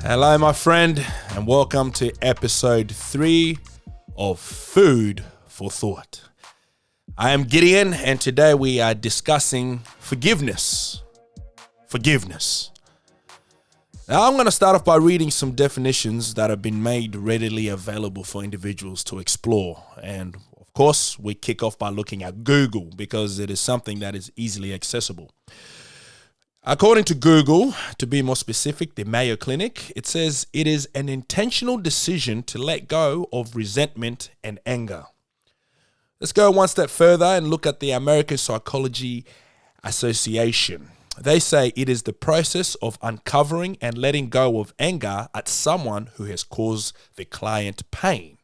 Hello, my friend, and welcome to episode 3 of Food for Thought. I am Gideon, and today we are discussing forgiveness. Now, I'm going to start off by reading some definitions that have been made readily available for individuals to explore. And of course, we kick off by looking at Google because it is something that is easily accessible. According to Google, to be more specific, the Mayo Clinic, it says it is an intentional decision to let go of resentment and anger. Let's go one step further and look at the American Psychology Association. They say it is the process of uncovering and letting go of anger at someone who has caused the client pain.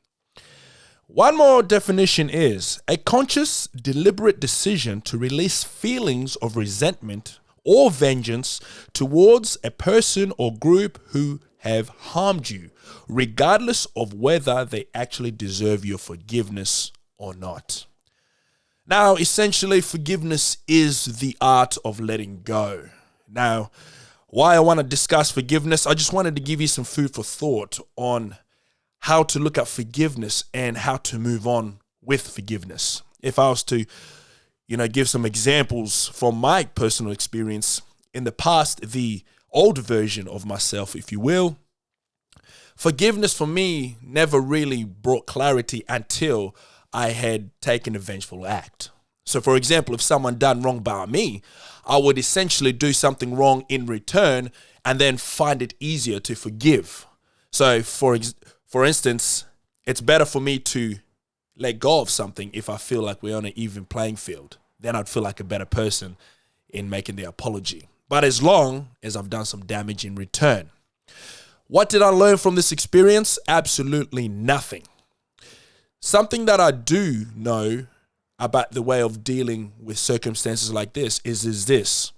One more definition is a conscious, deliberate decision to release feelings of resentment or vengeance towards a person or group who have harmed you, regardless of whether they actually deserve your forgiveness or not. Now, essentially, forgiveness is the art of letting go. Now, why I want to discuss forgiveness, I just wanted to give you some food for thought on how to look at forgiveness and how to move on with forgiveness. If I was to give some examples from my personal experience in the past, the old version of myself, if you will. Forgiveness for me never really brought clarity until I had taken a vengeful act. So, for example, if someone done wrong by me, I would essentially do something wrong in return and then find it easier to forgive. So, for instance, it's better for me to let go of something if I feel like we're on an even playing field. Then I'd feel like a better person in making the apology. But as long as I've done some damage in return. What did I learn from this experience? Absolutely nothing. Something that I do know about the way of dealing with circumstances like this is this.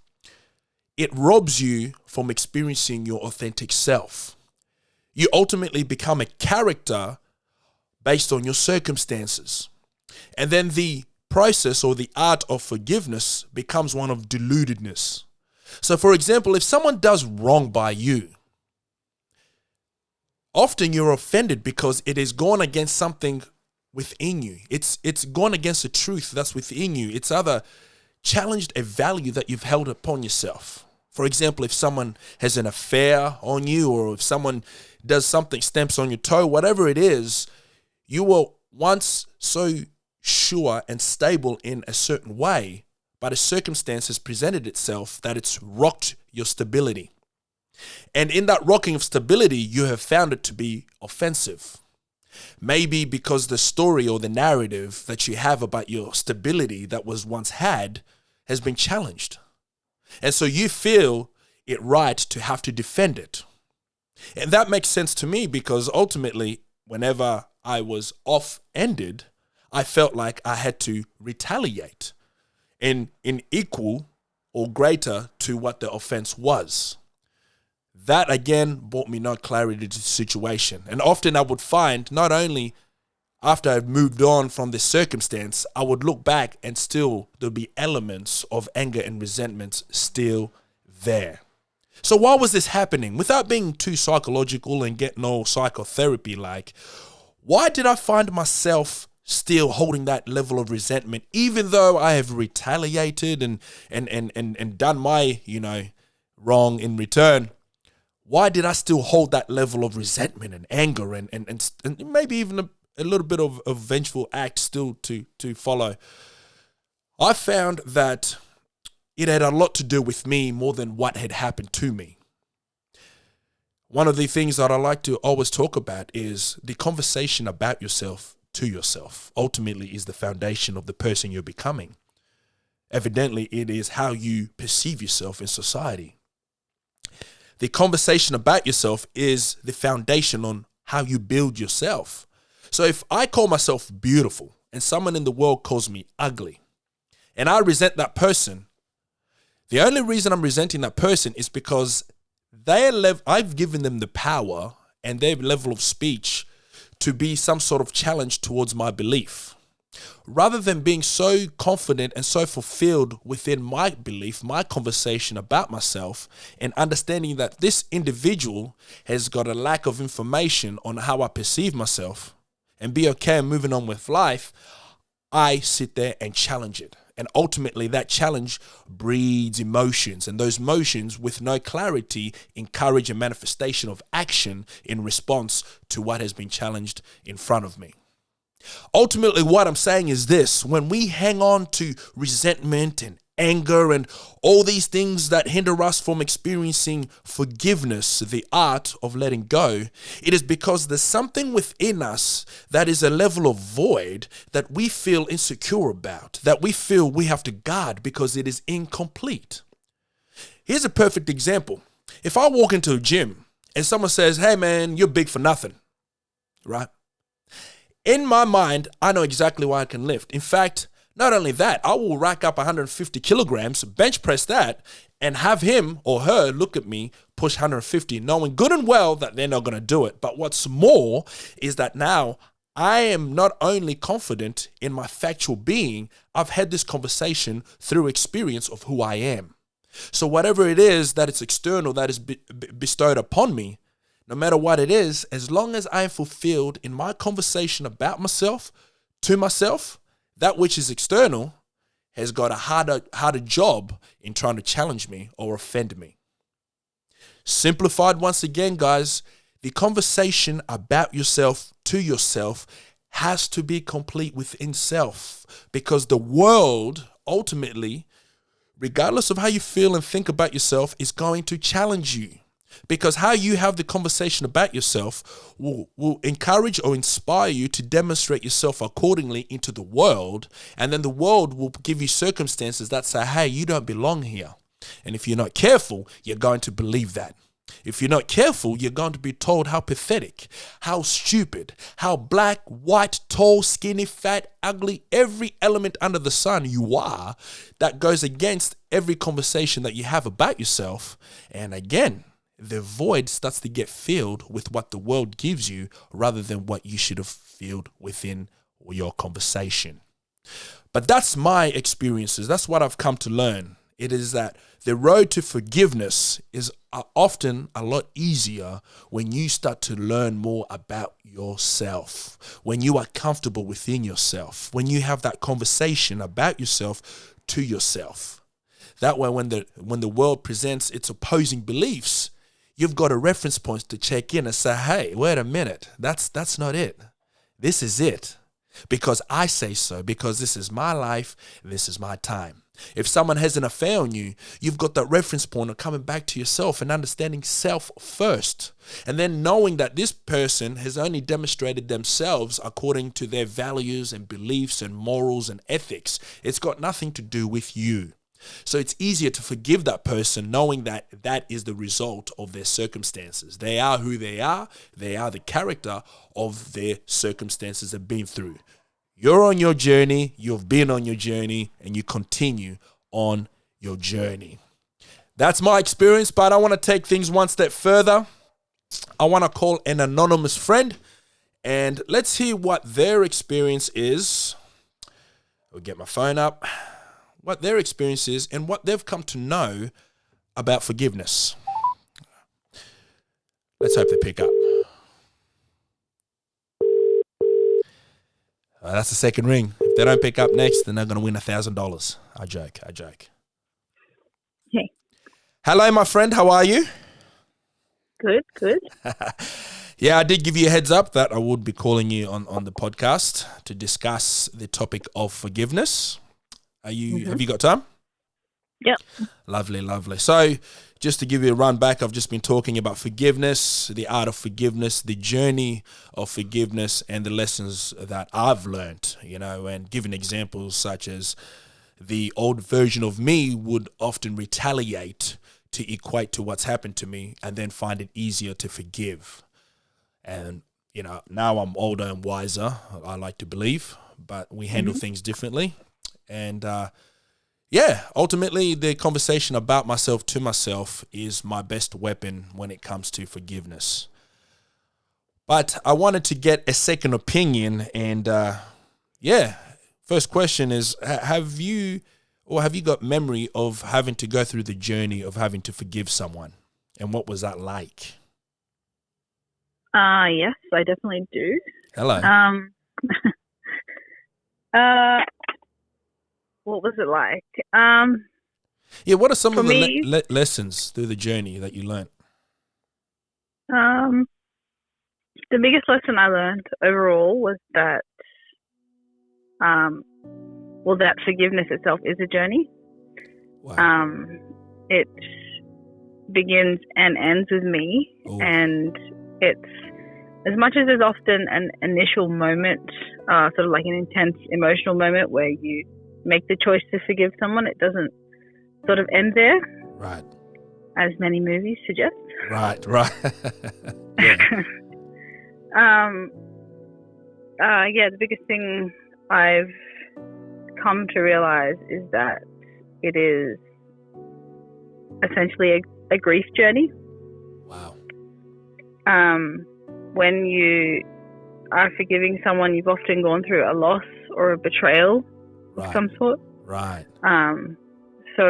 It robs you from experiencing your authentic self. You ultimately become a character based on your circumstances. And then the process or the art of forgiveness becomes one of deludedness. So, for example, if someone does wrong by you, often you're offended because it is gone against something within you. It's gone against the truth that's within you. It's either challenged a value that you've held upon yourself. For example, if someone has an affair on you, or if someone does something, stamps on your toe, whatever it is, you were once so sure and stable in a certain way, but a circumstance has presented itself that it's rocked your stability. And in that rocking of stability, you have found it to be offensive. Maybe because the story or the narrative that you have about your stability that was once had has been challenged. And so you feel it right to have to defend it. And that makes sense to me because ultimately, whenever I was off-ended, I felt like I had to retaliate in equal or greater to what the offense was. That again brought me no clarity to the situation. And often I would find not only after I've moved on from this circumstance, I would look back and still there'll be elements of anger and resentment still there. So why was this happening? Without being too psychological and getting all psychotherapy like, why did I find myself still holding that level of resentment, even though I have retaliated and done my, wrong in return? Why did I still hold that level of resentment and anger and maybe even a little bit of a vengeful act still to follow? I found that it had a lot to do with me more than what had happened to me. One of the things that I like to always talk about is the conversation about yourself to yourself ultimately is the foundation of the person you're becoming. Evidently, it is how you perceive yourself in society. The conversation about yourself is the foundation on how you build yourself. So if I call myself beautiful and someone in the world calls me ugly and I resent that person, the only reason I'm resenting that person is because I've given them the power and their level of speech to be some sort of challenge towards my belief. Rather than being so confident and so fulfilled within my belief, my conversation about myself, and understanding that this individual has got a lack of information on how I perceive myself, and be okay and moving on with life, I sit there and challenge it. And ultimately that challenge breeds emotions, and those emotions with no clarity encourage a manifestation of action in response to what has been challenged in front of me. Ultimately, what I'm saying is this: when we hang on to resentment and anger and all these things that hinder us from experiencing forgiveness, the art of letting go, it is because there's something within us that is a level of void that we feel insecure about, that we feel we have to guard because it is incomplete. Here's a perfect example. If I walk into a gym and someone says, "Hey man, you're big for nothing," right? In my mind, I know exactly what I can lift. In fact, not only that, I will rack up 150 kilograms, bench press that, and have him or her look at me push 150, knowing good and well that they're not going to do it. But what's more is that now I am not only confident in my factual being, I've had this conversation through experience of who I am. So whatever it is that it's external that is bestowed upon me, no matter what it is, as long as I am fulfilled in my conversation about myself, to myself, that which is external has got a harder job in trying to challenge me or offend me. Simplified once again, guys, the conversation about yourself to yourself has to be complete within self, because the world ultimately, regardless of how you feel and think about yourself, is going to challenge you. Because how you have the conversation about yourself will encourage or inspire you to demonstrate yourself accordingly into the world. And then the world will give you circumstances that say, "Hey, you don't belong here." And if you're not careful, you're going to believe that. If you're not careful, you're going to be told how pathetic, how stupid, how black, white, tall, skinny, fat, ugly, every element under the sun you are, that goes against every conversation that you have about yourself. And again, the void starts to get filled with what the world gives you rather than what you should have filled within your conversation. But that's my experiences. That's what I've come to learn. It is that the road to forgiveness is often a lot easier when you start to learn more about yourself, when you are comfortable within yourself, when you have that conversation about yourself to yourself. That way, when the world presents its opposing beliefs, you've got a reference point to check in and say, "Hey, wait a minute, that's not it. This is it. Because I say so, because this is my life, this is my time." If someone has an affair on you, you've got that reference point of coming back to yourself and understanding self first. And then knowing that this person has only demonstrated themselves according to their values and beliefs and morals and ethics. It's got nothing to do with you. So it's easier to forgive that person knowing that that is the result of their circumstances. They are who they are. They are the character of their circumstances they've been through. You're on your journey, you've been on your journey, and you continue on your journey. That's my experience, but I want to take things one step further. I want to call an anonymous friend, and let's hear what their experience is. I'll get my phone up. What their experience is and what they've come to know about forgiveness. Let's hope they pick up. That's the second ring. If they don't pick up next, then they're going to win $1,000. I joke. Hey. Hello, my friend. How are you? Good. Yeah, I did give you a heads up that I would be calling you on the podcast to discuss the topic of forgiveness. Have you got time? Yep. Lovely. So just to give you a run back, I've just been talking about forgiveness, the art of forgiveness, the journey of forgiveness, and the lessons that I've learned, and given examples such as the old version of me would often retaliate to equate to what's happened to me and then find it easier to forgive. And, now I'm older and wiser, I like to believe, but we handle things differently. And, ultimately the conversation about myself to myself is my best weapon when it comes to forgiveness. But I wanted to get a second opinion and, first question is: have you got memory of having to go through the journey of having to forgive someone, and what was that like? Yes, I definitely do. Hello. What was it like? Yeah. What are some For of the me, lessons through the journey that you learned? um, the biggest lesson I learned overall was that, that forgiveness itself is a journey. Wow. It begins and ends with me, Oh. and it's as much as there's often an initial moment, sort of like an intense emotional moment where you make the choice to forgive someone, it doesn't sort of end there. Right. As many movies suggest. Right. Yeah. The biggest thing I've come to realize is that it is essentially a grief journey. Wow. When you are forgiving someone, you've often gone through a loss or a betrayal of some sort. Right. So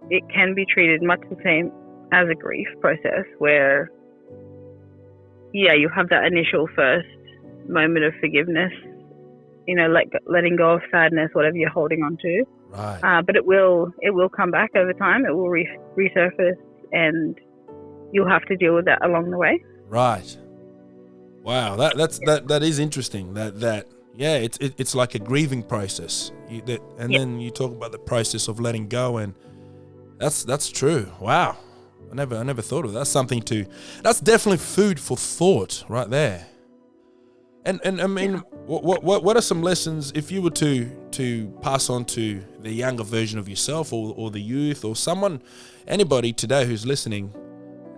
it can be treated much the same as a grief process where, you have that initial first moment of forgiveness, letting go of sadness, whatever you're holding on to. Right. But it will come back over time. It will resurface, and you'll have to deal with that along the way. Right. Wow. That is interesting. It's like a grieving process. Then you talk about the process of letting go, and that's true. Wow. I never thought of that. That's definitely food for thought right there. And I mean, what are some lessons if you were to pass on to the younger version of yourself or the youth or anybody today who's listening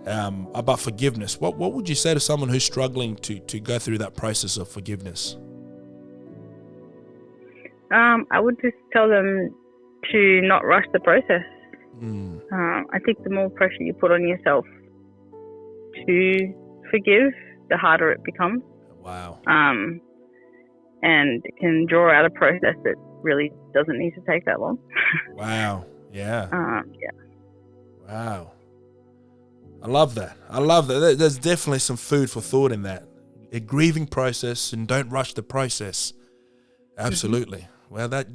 about forgiveness? What would you say to someone who's struggling to go through that process of forgiveness? I would just tell them to not rush the process. I think the more pressure you put on yourself to forgive, the harder it becomes. Wow. And it can draw out a process that really doesn't need to take that long. Wow. Yeah. Yeah. Wow. I love that. There's definitely some food for thought in that. A grieving process, and don't rush the process. Absolutely. Mm-hmm. Well, that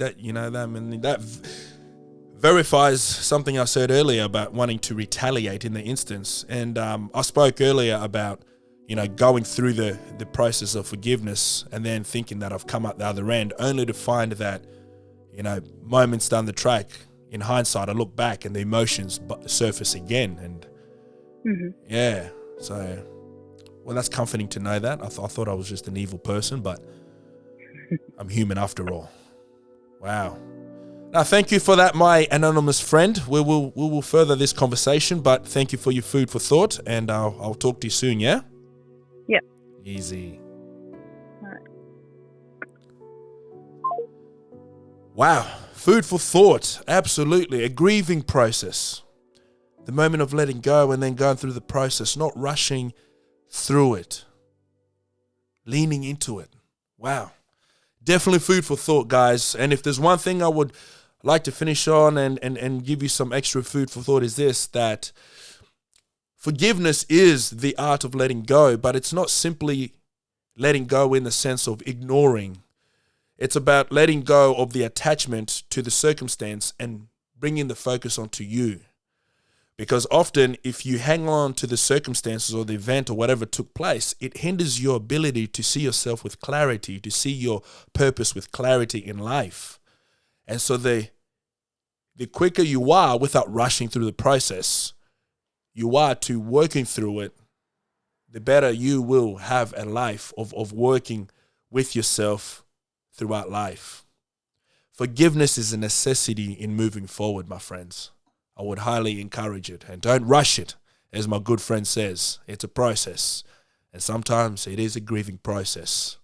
verifies something I said earlier about wanting to retaliate in the instance. And I spoke earlier about, going through the process of forgiveness and then thinking that I've come out the other end, only to find that, moments down the track, in hindsight, I look back and the emotions surface again. And yeah, so, well, that's comforting to know that. I thought I was just an evil person, but I'm human after all. Wow. Now, thank you for that, my anonymous friend. We will further this conversation, but thank you for your food for thought, and I'll talk to you soon, yeah? Yeah. Easy. All right. Wow. Food for thought. Absolutely. A grieving process. The moment of letting go and then going through the process, not rushing through it. Leaning into it. Wow. Definitely food for thought, guys. And if there's one thing I would like to finish on and give you some extra food for thought is this, that forgiveness is the art of letting go, but it's not simply letting go in the sense of ignoring. It's about letting go of the attachment to the circumstance and bringing the focus onto you. Because often if you hang on to the circumstances or the event or whatever took place, it hinders your ability to see yourself with clarity, to see your purpose with clarity in life. And so the quicker you are without rushing through the process, you are to working through it, the better you will have a life of working with yourself throughout life. Forgiveness is a necessity in moving forward, my friends. I would highly encourage it. And don't rush it, as my good friend says. It's a process. And sometimes it is a grieving process.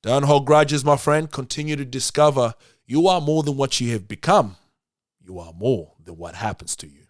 Don't hold grudges, my friend. Continue to discover you are more than what you have become. You are more than what happens to you.